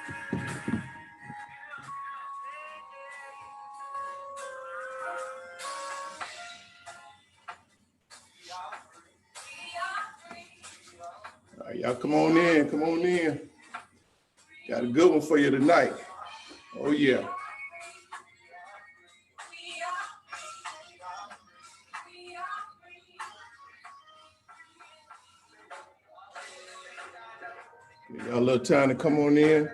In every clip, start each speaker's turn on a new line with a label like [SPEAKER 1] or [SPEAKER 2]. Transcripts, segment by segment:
[SPEAKER 1] All right, y'all come on in, come on in. Got a good one for you tonight. Oh yeah. Give y'all a little time to come on in.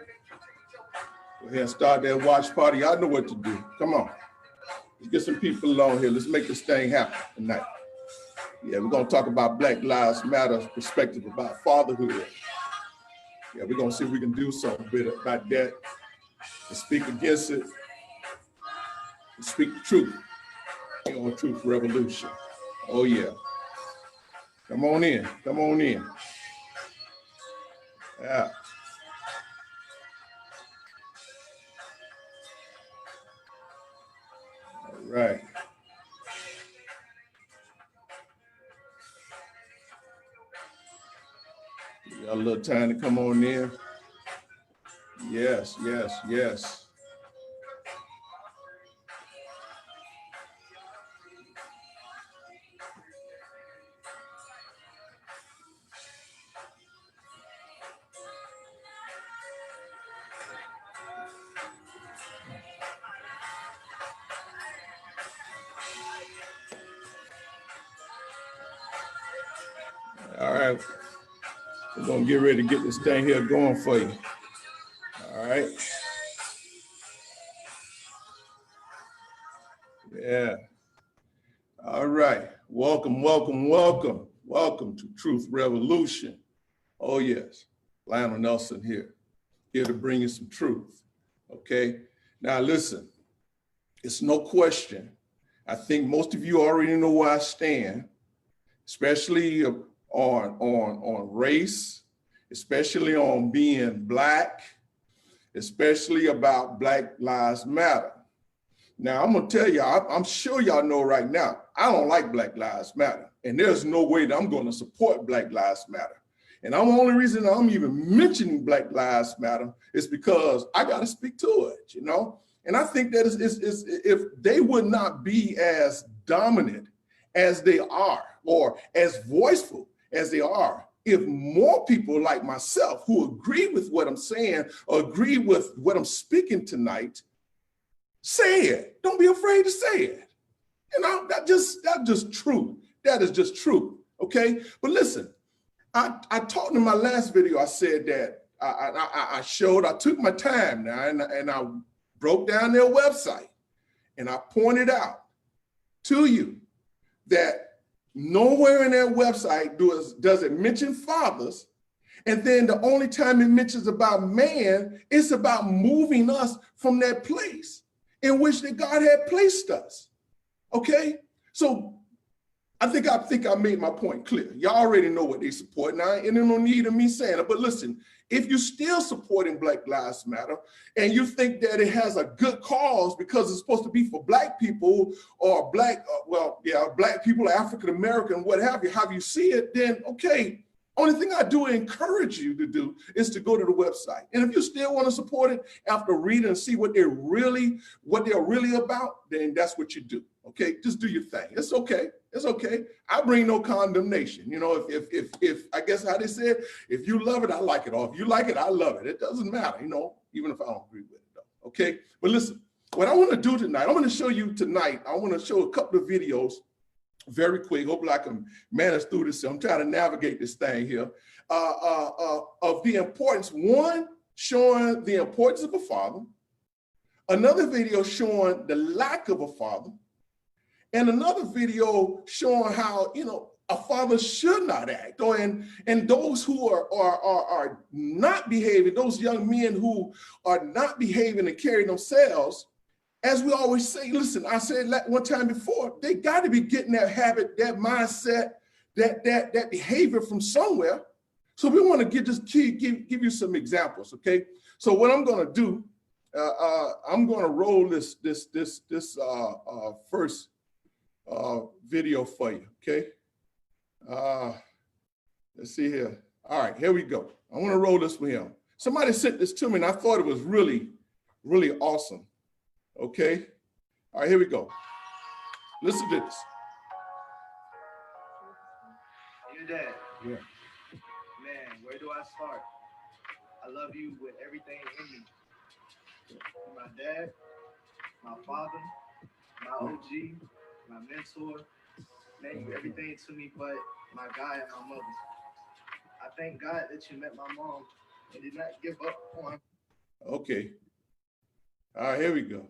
[SPEAKER 1] Go ahead and start that watch party. Y'all know what to do. Come on. Let's get some people along here. Let's make this thing happen tonight. Yeah, we're gonna talk about Black Lives Matter perspective about fatherhood. Yeah, we're gonna see if we can do something bit about that and speak against it and speak the truth on Truth Revolution. Oh yeah. Come on in, come on in. Yeah. All right. You got a little time to come on in. Yes, yes, yes. All right. We're gonna get ready to get this thing here going for you. All right. Yeah. All right. Welcome, welcome, welcome. Welcome to Truth Revolution. Oh yes. Lionel Nelson here to bring you some truth. Okay. Now listen, it's no question. I think most of you already know where I stand, especially on race, especially on being Black, especially about Black Lives Matter. Now, I'm gonna tell you, I'm sure y'all know right now, I don't like Black Lives Matter, and there's no way that I'm gonna support Black Lives Matter. And the only reason I'm even mentioning Black Lives Matter is because I gotta speak to it, you know? And I think that if they would not be as dominant as they are, or as voiceful as they are, if more people like myself who agree with what I'm saying, or agree with what I'm speaking tonight, say it. Don't be afraid to say it. You know, that's just true. That is just true. Okay. But listen, I talked in my last video, I said that I took my time now and I broke down their website and I pointed out to you that nowhere in their website does it mention fathers. And then the only time it mentions about man, it's about moving us from that place in which that God had placed us. Okay? So I think I made my point clear. Y'all already know what they support now, and there's no need of me saying it. But listen, if you're still supporting Black Lives Matter and you think that it has a good cause because it's supposed to be for Black people or Black people, African American, what have you see it, then okay. Only thing I do encourage you to do is to go to the website. And if you still want to support it after reading and see what they're really about, then that's what you do. Okay, just do your thing. It's okay. It's okay. I bring no condemnation. You know, if I guess how they said, if you love it, I like it. Or if you like it, I love it. It doesn't matter, you know, even if I don't agree with it though. Okay, but listen, what I want to do tonight, I'm going to show you tonight. I want to show a couple of videos. Very quick, hopefully I can manage through this. I'm trying to navigate this thing here of the importance, one, showing the importance of a father, another video showing the lack of a father, and another video showing how, you know, a father should not act, or and those who are not behaving, those young men who are not behaving and carrying themselves. As we always say, listen, I said one time before, they got to be getting that habit, that mindset, that behavior from somewhere. So we want to give you some examples, okay? So what I'm going to do, I'm going to roll this first video for you, okay? Let's see here. All right, here we go. I want to roll this for him. Somebody sent this to me and I thought it was really, really awesome. Okay. All right, here we go. Listen to this.
[SPEAKER 2] Dear Dad, yeah. Man, where do I start? I love you with everything in me. You're my dad, my father, my OG, my mentor. Man, you're everything to me but my guy and my mother. I thank God that you met my mom and did not give up on.
[SPEAKER 1] Okay. All right, here we go.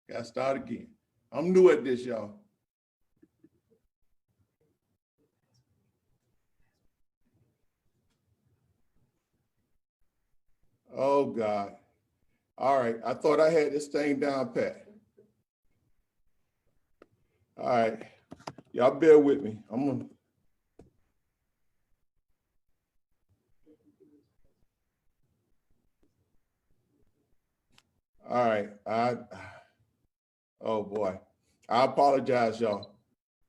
[SPEAKER 1] Gotta start again. I'm new at this, y'all. Oh God. All right, I thought I had this thing down pat. All right, y'all bear with me. I'm gonna. All right, oh boy. I apologize, y'all.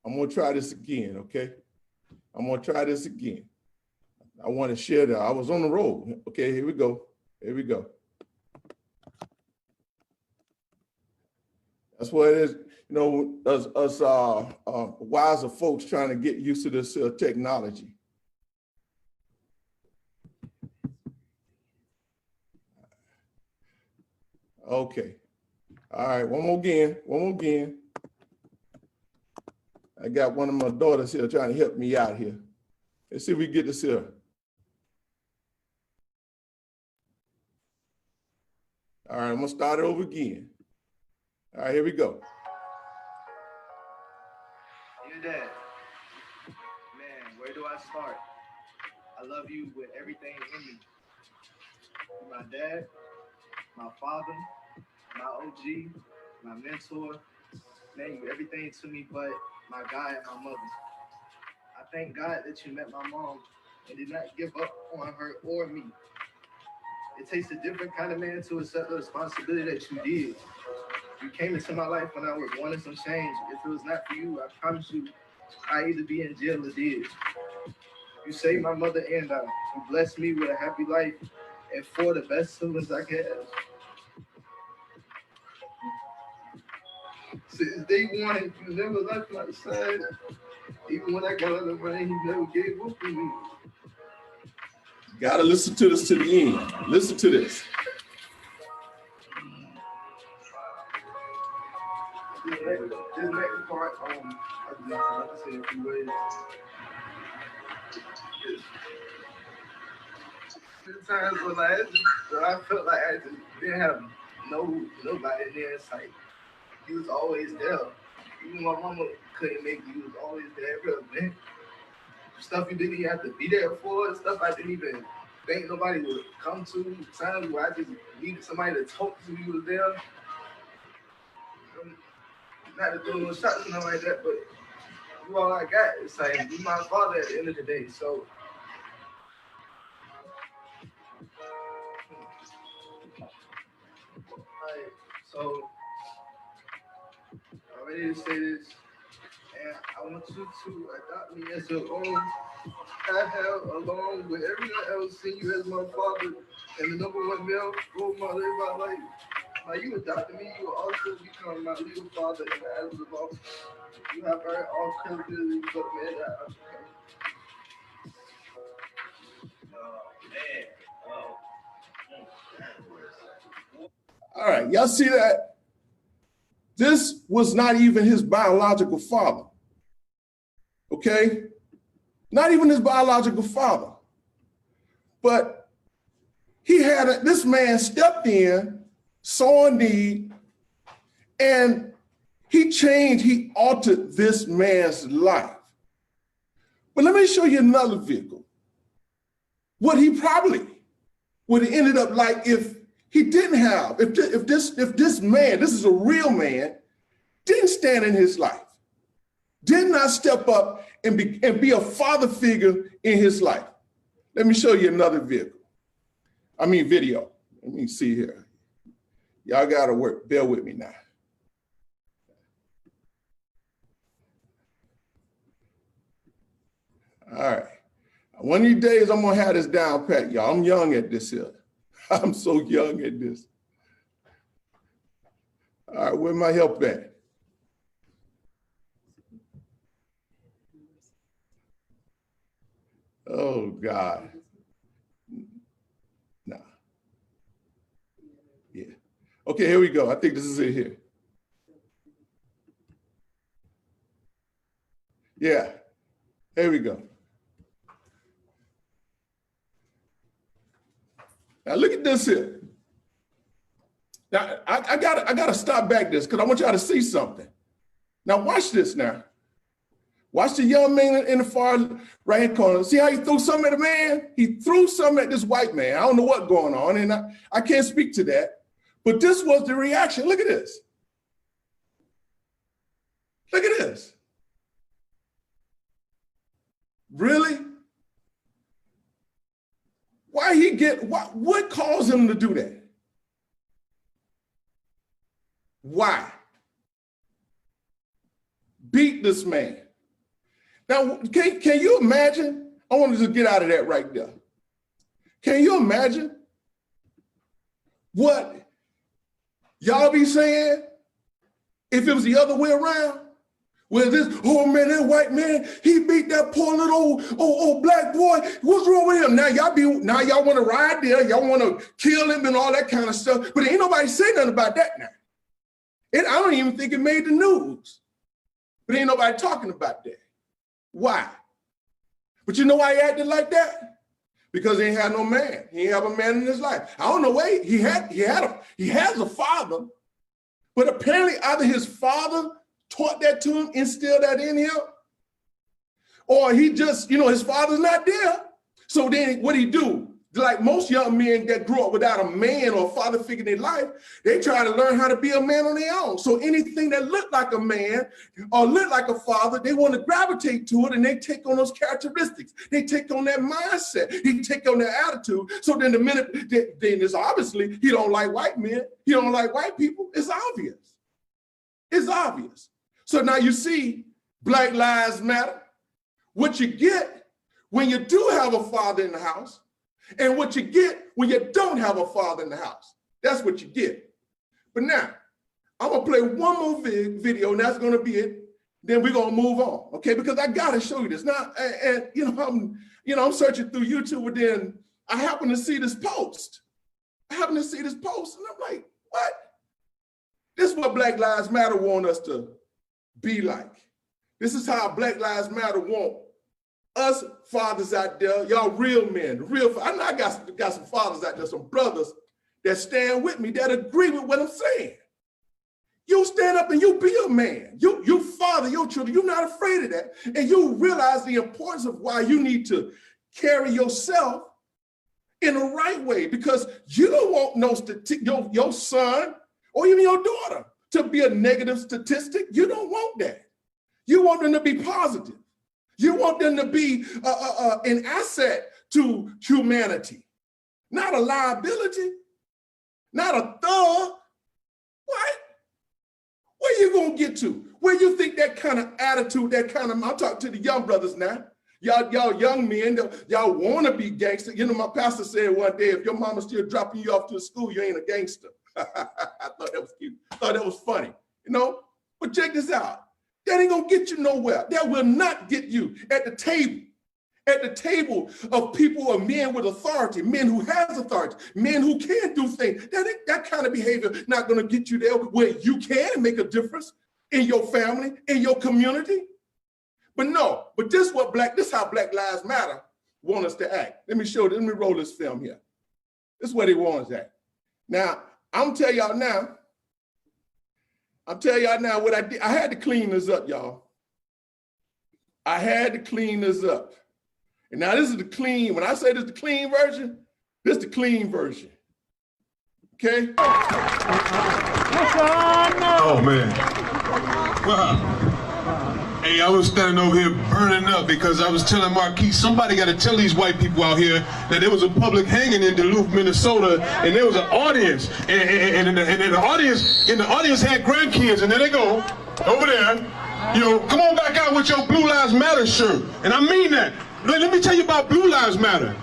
[SPEAKER 1] I'm gonna try this again, okay? I'm gonna try this again. I wanna share that. I was on the road. Okay, here we go. Here we go. That's what it is. You know, us wiser folks trying to get used to this technology. Okay. All right, one more again. I got one of my daughters here trying to help me out here. Let's see if we get this here. All right, I'm gonna start it over again. All right, here we go.
[SPEAKER 2] Dear Dad, man, where do I start? I love you with everything in me. You're my dad, my father, my OG, my mentor. Man, you're everything to me but my guy and my mother. I thank God that you met my mom and did not give up on her or me. It takes a different kind of man to accept the responsibility that you did. You came into my life when I was wanting some change. If it was not for you, I promise you, I'd either be in jail or dead. You saved my mother and I. You blessed me with a happy life and 4 the best siblings I could have. Since day one, you never left my side. Even when I got out of the rain, you never gave up on me.
[SPEAKER 1] Gotta listen to this to the end. Listen to this.
[SPEAKER 2] This next part, I just want to say a few ways. Times when I felt like I just didn't have nobody there in sight. He was always there. Even my mama couldn't make it, he was always there, real man. Stuff you didn't even have to be there for, stuff I didn't even think nobody would come to. Times where I just needed somebody to talk to, he was there. Not to do no shots and nothing like that, but you all I got. It's like you my father at the end of the day. So I'm ready to say this, and I want you to adopt me as your own. I have, along with everyone else, seen you as my father and the #1 male role model in my life. Now you adopted me, you will also become my legal father in the eyes of the law. You have earned all credibility, but man, I become.
[SPEAKER 1] All right, y'all see that? This was not even his biological father. Okay? Not even his biological father. But this man stepped in, saw a need, and he altered this man's life. But let me show you another vehicle. What he probably would have ended up like if he didn't have, if this man, this is a real man, didn't stand in his life, did not step up and be a father figure in his life. Let me show you another video. Let me see here. Y'all gotta work, bear with me now. All right. One of these days, I'm going to have this down pat, y'all. I'm young at this here. I'm so young at this. All right, where my help at? Oh, God. Nah. Yeah. Okay, here we go. I think this is it here. Yeah. Here we go. Now look at this here. Now I gotta stop back this because I want y'all to see something. Now watch this now. Watch the young man in the far right hand corner. See how he threw something at the man? He threw something at this white man. I don't know what's going on, and I can't speak to that. But this was the reaction. Look at this. Look at this. Really? Why he get, what caused him to do that? Why? Beat this man. Now, can you imagine? I want to just get out of that right there. Can you imagine what y'all be saying if it was the other way around? Where this, oh man, that white man, he beat that poor little old black boy. What's wrong with him? Now y'all want to ride there, y'all want to kill him and all that kind of stuff. But ain't nobody say nothing about that now. And I don't even think it made the news. But ain't nobody talking about that. Why? But you know why he acted like that? Because he ain't had no man. He ain't have a man in his life. I don't know why he has a father, but apparently either his father taught that to him, instilled that in him, or he just, his father's not there. So then what he do? Like most young men that grew up without a man or a father figure in their life, they try to learn how to be a man on their own. So anything that looked like a man or looked like a father, they want to gravitate to it and they take on those characteristics. They take on that mindset. He take on that attitude. So then the minute, then it's obviously, he don't like white men. He don't like white people. It's obvious. It's obvious. So now you see Black Lives Matter. What you get when you do have a father in the house, and what you get when you don't have a father in the house. That's what you get. But now, I'm gonna play one more video, and that's gonna be it. Then we're gonna move on, okay? Because I gotta show you this. Now, and I'm searching through YouTube, and then I happen to see this post. and I'm like, what? This is what Black Lives Matter want us to be like. This is how Black Lives Matter want us fathers out there, y'all real men, I know I got some fathers out there, some brothers that stand with me, that agree with what I'm saying. You stand up and you be a man. You father your children. You're not afraid of that. And you realize the importance of why you need to carry yourself in the right way, because you don't want your son or even your daughter to be a negative statistic. You don't want that. You want them to be positive. You want them to be an asset to humanity, not a liability, not a thug. What? Where you gonna get to? Where you think that kind of attitude, I'm talking to the young brothers now. Y'all young men, y'all wanna be gangster. My pastor said one day, if your mama's still dropping you off to school, you ain't a gangster. I thought that was cute. I thought that was funny, But check this out. That ain't gonna get you nowhere. That will not get you at the table of people, of men with authority, men who has authority, men who can do things. That kind of behavior not gonna get you there where you can make a difference in your family, in your community. But this is how Black Lives Matter want us to act. Let me roll this film here. This is where they want us to act. Now, I'm telling y'all now what I did. I had to clean this up, y'all. I had to clean this up. And now this is the clean. When I say this is the clean version, this is the clean version. Okay?
[SPEAKER 3] Oh, man. Wow. Hey, I was standing over here burning up because I was telling Marquis, somebody got to tell these white people out here that there was a public hanging in Duluth, Minnesota, and there was an audience, and the audience had grandkids, and there they go, over there, come on back out with your Blue Lives Matter shirt, and I mean that. Let me tell you about Blue Lives Matter.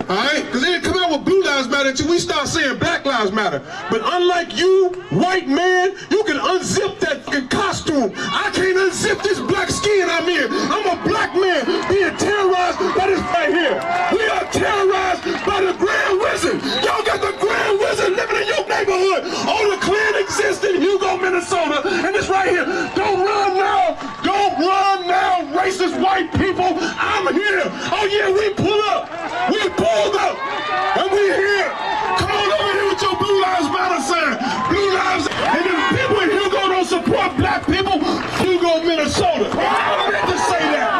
[SPEAKER 3] All right? Because they didn't come out with Blue Lives Matter until we start saying Black Lives Matter. But unlike you, white man, you can unzip that fucking costume. I can't unzip this black skin I'm in. I'm a black man being terrorized by this right here. We are terrorized by the Grand Wizard. Y'all got the Grand Wizard living in your neighborhood. Oh, the Klan exists in Hugo, Minnesota. And it's right here. Don't run now. Don't run now, racist white people. I'm here. Oh, yeah, we pull up. We pulled up. And we here. Come on over here with your Blue Lives Matter sign. Blue Lives. And if people in Hugo don't support black people, Hugo, Minnesota. I meant to say that.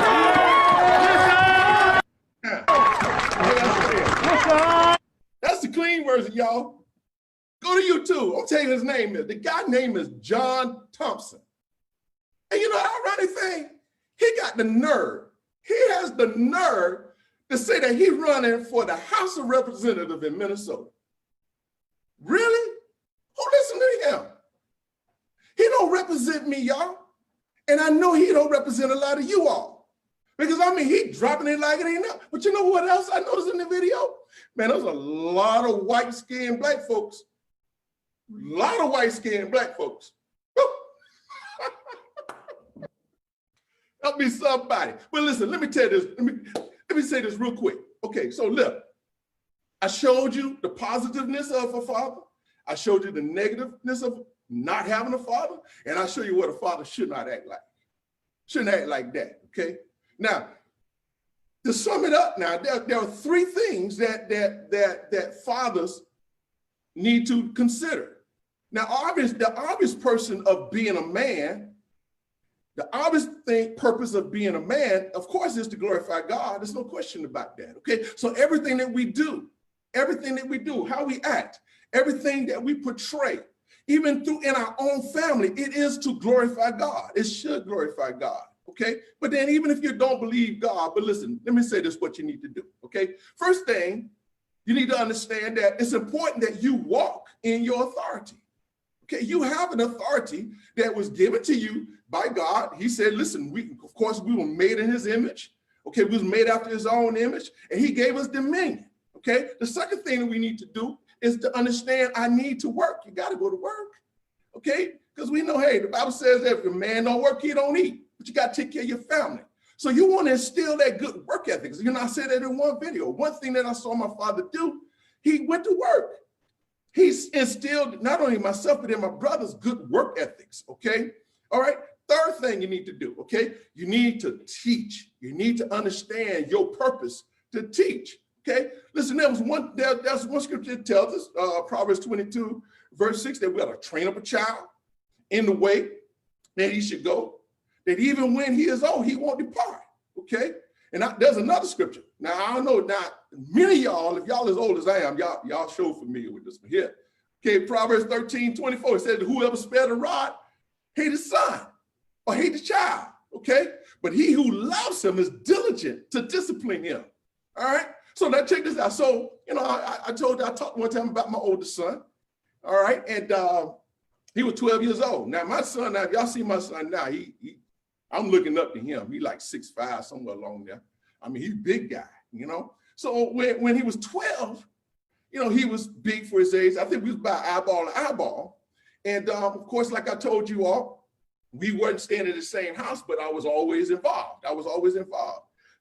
[SPEAKER 1] That's the clean version, y'all. Go to YouTube. I'll tell you his name is. The guy's name is John Thompson. And you know, ironic thing, he got the nerve. He has the nerve to say that he's running for the House of Representatives in Minnesota. Really? Who listen to him? He don't represent me, y'all. And I know he don't represent a lot of you all. Because I mean, he dropping it like it ain't nothing. But you know what else I noticed in the video? Man, there's a lot of white-skinned black folks. A lot of white-skinned black folks. Help me somebody. But listen, let me tell you this. Let me say this real quick. Okay, so look, I showed you the positiveness of a father. I showed you the negativeness of not having a father. And I show you what a father should not act like. Shouldn't act like that, okay? Now, to sum it up now, there are three things that fathers need to consider. Now, the obvious person of being a man, the obvious purpose of being a man, of course, is to glorify God. There's no question about that, okay? So everything that we do, how we act, everything that we portray, even in our own family, it is to glorify God. It should glorify God, okay? But then even if you don't believe God, but listen, let me say this, what you need to do, okay? First thing, you need to understand that it's important that you walk in your authority. Okay, you have an authority that was given to you by God. He said, listen, of course, we were made in his image. Okay, we was made after his own image, and he gave us dominion. Okay, the second thing that we need to do is to understand I need to work. You got to go to work. Okay, because we know, hey, the Bible says that if a man don't work, he don't eat, but you got to take care of your family. So you want to instill that good work ethic. You know, I said that in one video. One thing that I saw my father do, he went to work. He's instilled not only myself, but in my brothers, good work ethics, okay? All right, third thing you need to do, okay? You need to teach. You need to understand your purpose to teach, okay? Listen, there's one scripture that tells us, Proverbs 22, verse 6, that we got to train up a child in the way that he should go, that even when he is old, he won't depart, okay? And there's another scripture. Now, I don't know, many of y'all, if y'all as old as I am, y'all sure familiar with this one here. Okay, Proverbs 13:24, it says, whoever spared the rod, hate his son, or hate the child, okay? But he who loves him is diligent to discipline him, all right? So now check this out. So, you know, I talked one time about my oldest son, all right? And he was 12 years old. Now, my son, if y'all see my son now, I'm looking up to him. He like 6'5", somewhere along there. I mean, he's a big guy, you know? So when he was 12, you know, he was big for his age. I think we was about eyeball to eyeball. And of course, like I told you all, we weren't staying in the same house, but I was always involved.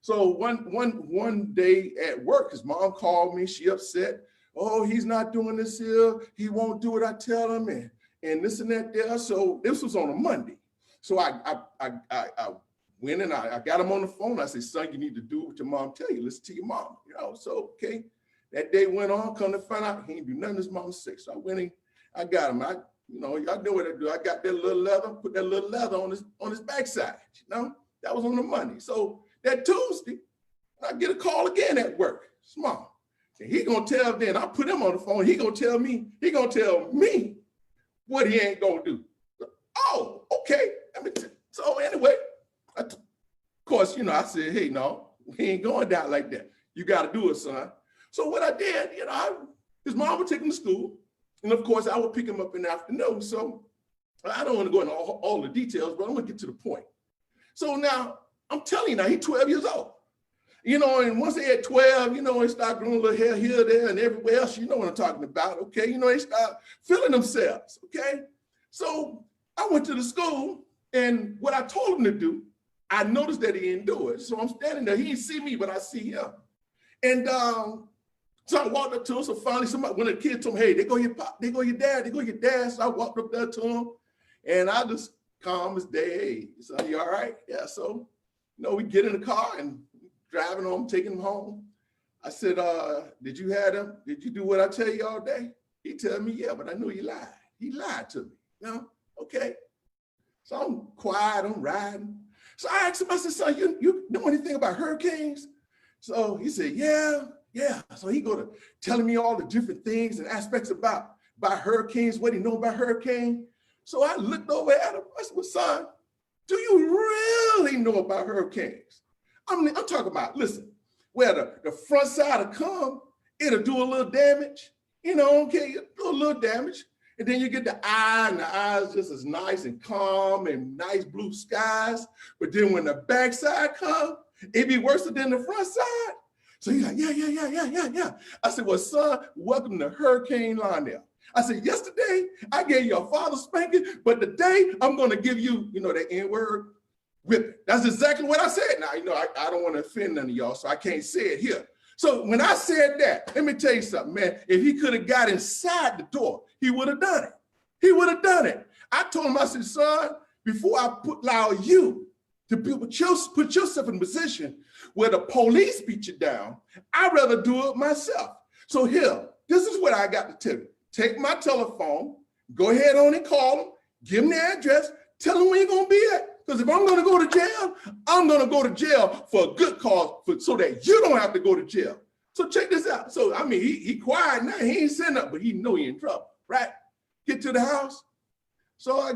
[SPEAKER 1] So one day at work, his mom called me, she upset. Oh, he's not doing this here. He won't do what I tell him, and this and that there. So this was on a Monday. So I went and I got him on the phone. I said, son, you need to do what your mom tell you. Listen to your mom, you know? So, okay. That day went on, come to find out he ain't do nothing his mom sick. So I went in, I got him. Y'all know what I do. I got that little leather, put that little leather on his backside, you know? That was on the Monday. So that Tuesday, I get a call again at work. It's mom. And he gonna tell then, I put him on the phone, he gonna tell me what he ain't gonna do. Oh, okay. So anyway, of course, you know, I said, hey, no, he ain't going down like that. You got to do it, son. So what I did, you know, his mom would take him to school. And of course, I would pick him up in the afternoon. So I don't want to go into all the details, but I'm going to get to the point. So now I'm telling you now, he's 12 years old. You know, and once they had 12, you know, they start growing a little hair here, there, and everywhere else, you know what I'm talking about, okay? You know, they start feeling themselves, okay? So I went to the school, and what I told him to do, I noticed that he didn't do it. So I'm standing there, he didn't see me, but I see him. And so I walked up to him, so finally somebody, when the kid told me, hey, they go your pop, they go your dad, they go your dad. So I walked up there to him, and I just calm as day, hey, son, you all right? Yeah, so, you know, we get in the car and driving home, taking him home. I said, did you have him? Did you do what I tell you all day? He tell me, yeah, but I knew he lied. He lied to me, you know? Okay. So I'm quiet, I'm riding. So I asked him, I said, son, you know anything about hurricanes? So he said, yeah. So he go to telling me all the different things and aspects about hurricanes, what he know about hurricane. So I looked over at him, I said, well, son, do you really know about hurricanes? I'm talking about, listen, where the front side will come, it'll do a little damage, you know, okay, do a little damage. And then you get the eye, and the eye is just as nice and calm and nice blue skies. But then when the backside comes, it be worse than the front side. So he's like, yeah. I said, well, son, welcome to Hurricane Lionel. I said, yesterday, I gave your father spanking, but today I'm going to give you, you know, the N-word whipping. That's exactly what I said. Now, you know, I don't want to offend none of y'all, so I can't say it here. So when I said that, let me tell you something, man. If he could have got inside the door, he would have done it. He would have done it. I told him, I said, son, before I allow you to put yourself in a position where the police beat you down, I'd rather do it myself. So here, this is what I got to tell you. Take my telephone, go ahead on and call them, give them the address, tell them where you're going to be at. Because if I'm going to go to jail, I'm going to go to jail for a good cause so that you don't have to go to jail. So check this out. So, I mean, he quiet now. He ain't saying nothing, but he know he in trouble, right? Get to the house. So I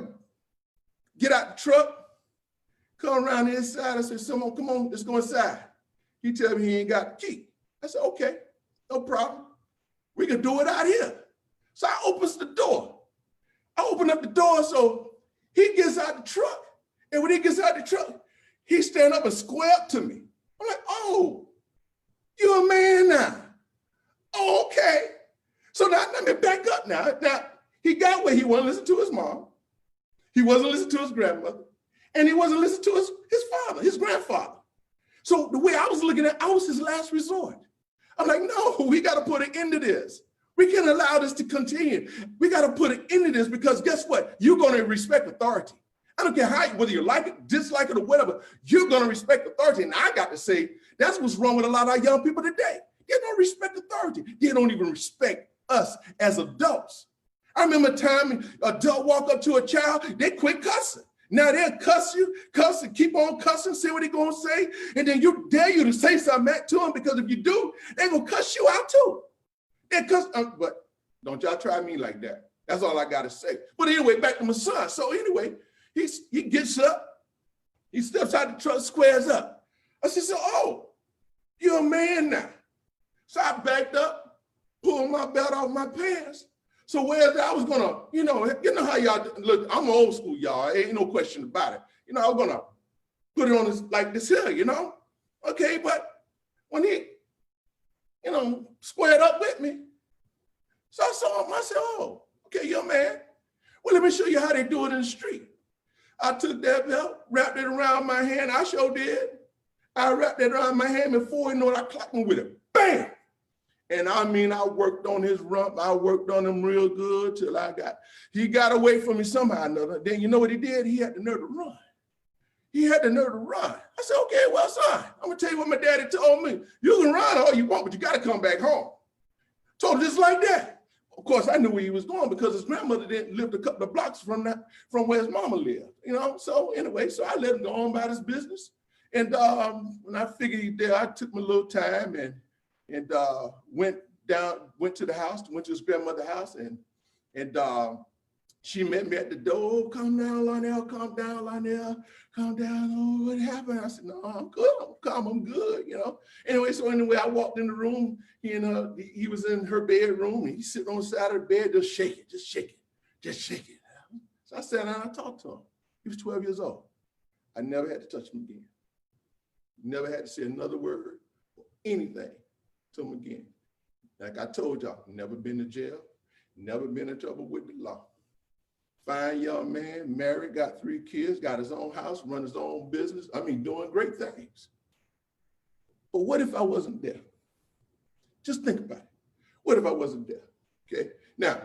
[SPEAKER 1] get out the truck, come around the inside. I said, someone, come on, let's go inside. He tell me he ain't got the key. I said, okay, no problem. We can do it out here. So I opens the door. I open up the door so he gets out the truck. And when he gets out the truck, he stand up and square up to me. I'm like, oh, you're a man now. Oh, okay. So now let me back up now. Now, he got where he wasn't listening to his mom. He wasn't listening to his grandmother. And he wasn't listening to his father, his grandfather. So the way I was looking at it, I was his last resort. I'm like, no, we got to put an end to this. We can't allow this to continue. We got to put an end to this because guess what? You're going to respect authority. I don't care how, whether you like it, dislike it, or whatever, you're going to respect authority. And I got to say, that's what's wrong with a lot of our young people today. They don't respect authority. They don't even respect us as adults. I remember a time an adult walk up to a child, they quit cussing. Now they'll cuss you, keep on cussing, say what they're going to say, and then you dare you to say something back to them because if you do, they're going to cuss you out too. They cuss, but don't y'all try me like that. That's all I got to say. But anyway, back to my son. So anyway, he gets up, he steps out the truck, squares up. I said, so, oh, you're a man now. So I backed up, pulled my belt off my pants. So whereas I was gonna, you know how y'all look, I'm old school, y'all, ain't no question about it. You know, I was gonna put it on this, like this here, you know? Okay, but when he, you know, squared up with me, so I saw him, I said, oh, okay, young man, well, let me show you how they do it in the street. I took that belt, wrapped it around my hand. I sure did. I wrapped it around my hand before you know it, I clapped him with it. Bam! And I mean, I worked on his rump. I worked on him real good till he got away from me somehow or another. Then you know what he did? He had the nerve to run. He had the nerve to run. I said, okay, well, son, I'm gonna tell you what my daddy told me. You can run all you want, but you gotta come back home. Told him just like that. Of course, I knew where he was going because his grandmother didn't live a couple of blocks from where his mama lived, you know? So anyway, so I let him go on about his business. And when I figured he there, I took my little time and went to the house, went to his grandmother's house, and she met me at the door. Calm down, Lionel, calm down, Lionel, calm down. Oh, what happened? I said, no, I'm good, I'm calm, I'm good, you know. Anyway, I walked in the room. He was in her bedroom, and he's sitting on the side of the bed, just shake it, just shake it, just shake it. So I sat down and I talked to him. He was 12 years old. I never had to touch him again. Never had to say another word anything to him again. Like I told y'all, never been to jail, never been in trouble with the law. Fine young man, married, got 3 kids, got his own house, run his own business. I mean, doing great things. But what if I wasn't there? Just think about it. What if I wasn't there? Okay. Now,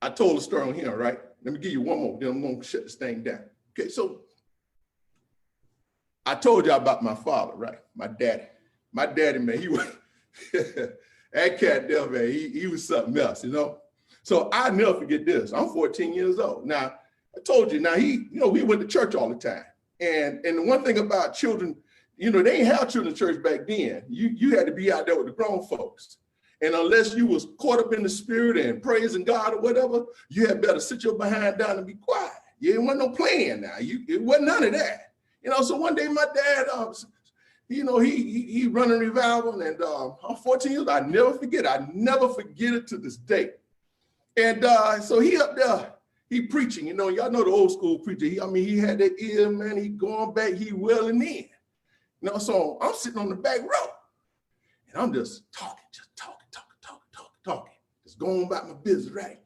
[SPEAKER 1] I told a story on here, right? Let me give you one more, then I'm going to shut this thing down. Okay. So I told y'all about my father, right? My daddy. My daddy, man, he was, that cat there, man, he was something else, you know? So I never forget this. I'm 14 years old. Now, I told you, now we went to church all the time. And the one thing about children, they ain't have children in church back then. You had to be out there with the grown folks. And unless you was caught up in the spirit and praising God or whatever, you had better sit your behind down and be quiet. You ain't want no playing now. It wasn't none of that. So one day my dad, he running revival, and I'm 14 years old. I never forget it to this day. And so he up there, he preaching, y'all know the old school preacher. He had that ear, man, he going back, he welling in. So I'm sitting on the back row and I'm just talking, just going about my business, right?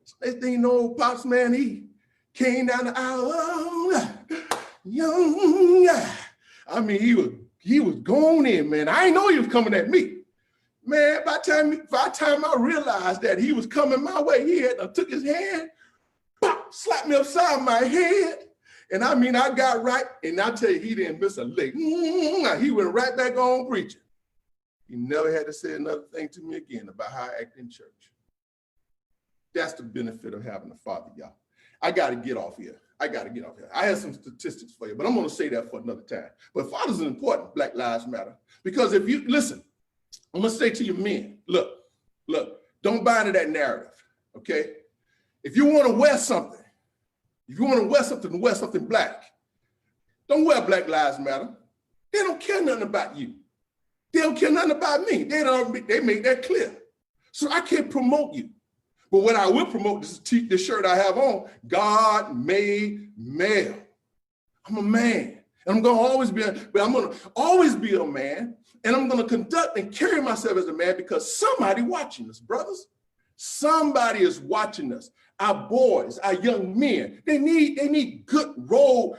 [SPEAKER 1] So next thing you know, Pops, man, he came down the aisle, young guy. He was going in, man. I didn't know he was coming at me. Man, by the time I realized that he was coming my way, he had took his hand, pop, slapped me upside my head. And I got right, and I tell you, he didn't miss a lick. He went right back on preaching. He never had to say another thing to me again about how I act in church. That's the benefit of having a father, y'all. I got to get off here. I have some statistics for you, but I'm going to say that for another time. But fathers are important, Black Lives Matter. Because if you, listen, I'm going to say to you men, look, don't buy into that narrative, okay? If you want to wear something, wear something black. Don't wear Black Lives Matter. They don't care nothing about you. They don't care nothing about me. They make that clear. So I can't promote you. But what I will promote is the shirt I have on, God made male. I'm a man. And I'm gonna always be a man. And I'm gonna conduct and carry myself as a man because somebody watching us, brothers. Somebody is watching us. Our boys, our young men, they need good role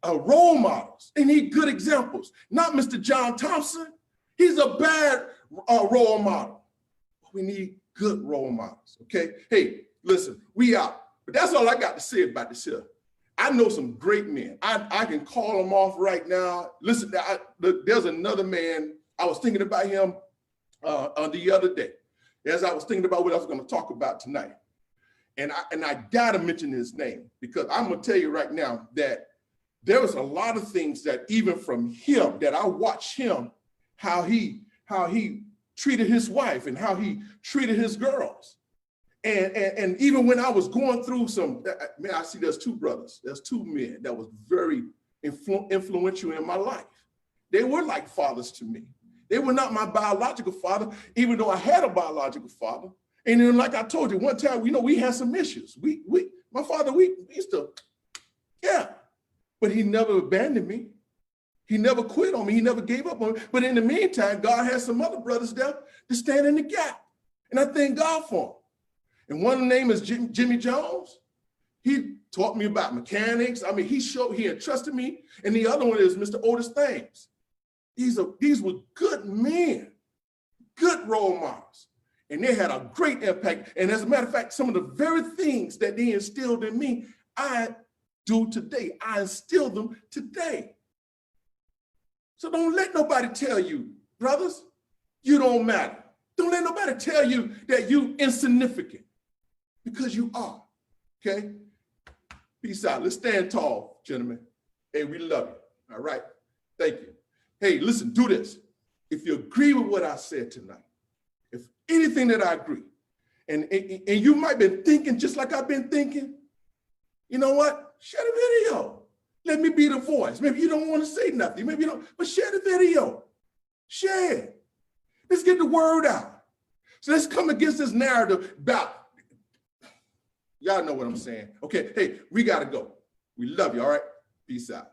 [SPEAKER 1] models. They need good examples. Not Mr. John Thompson. He's a bad role model. But we need good role models, okay? Hey, listen, we out. But that's all I got to say about this here. I know some great men. I can call them off right now. Listen, there's another man, I was thinking about him the other day, as I was thinking about what I was going to talk about tonight. And I gotta mention his name because I'm gonna tell you right now that there was a lot of things that even from him that I watched him, how he treated his wife and how he treated his girls. And even when I was going through man, I see there's 2 brothers, there's 2 men that was very influential in my life. They were like fathers to me. They were not my biological father, even though I had a biological father. And then, like I told you, one time, we had some issues. My father, we used to, but he never abandoned me. He never quit on me. He never gave up on me. But in the meantime, God has some other brothers there to stand in the gap. And I thank God for them. And one of them name is Jimmy Jones. He taught me about mechanics. He entrusted me. And the other one is Mr. Otis Thames. These were good men, good role models. And they had a great impact. And as a matter of fact, some of the very things that they instilled in me, I do today. I instill them today. So don't let nobody tell you, brothers, you don't matter. Don't let nobody tell you that you insignificant, because you are, okay? Peace out. Let's stand tall, gentlemen. Hey, we love you, all right? Thank you. Hey, listen, do this. If you agree with what I said tonight, if anything that I agree, and you might be thinking just like I've been thinking, you know what? Share the video. Let me be the voice. Maybe you don't want to say nothing. Maybe you don't, but share the video. Share it. Let's get the word out. So let's come against this narrative about, y'all know what I'm saying. Okay, hey, we got to go. We love you, all right? Peace out.